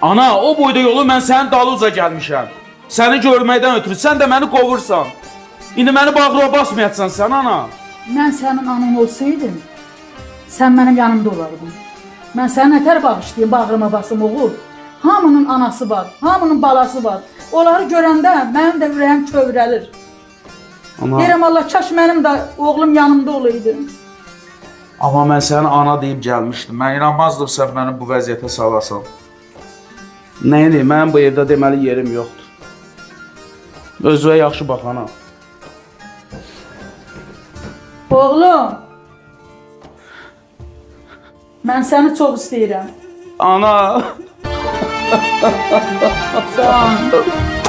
Ana, o boyda yolu mən sənin dalınca gəlmişəm. Səni görməkdən ötürü sən də məni qovursan. İndi məni bağrına basmayacaqsan sən ana. Mən sənin anan olsaydım, sən mənim yanımda olardın. Mən səni nətər bağışlayayım, bağrıma basım oğul. Hamının anası var, hamının balası var. Onları görəndə mənim də ürəyim kövrəlir. Ana, Deyirəm Allah, kaş mənim də oğlum yanımda olaydı. amma mən səni ana deyib gəlmişdim. Mən inanmazdım sən məni bu vəziyyətə salasan. Nəyini, mənim bu evdə deməli yerim yoxdur. Özünə yaxşı bax ana. Oğlum, mən səni çox istəyirəm. Ana. Sağ ol.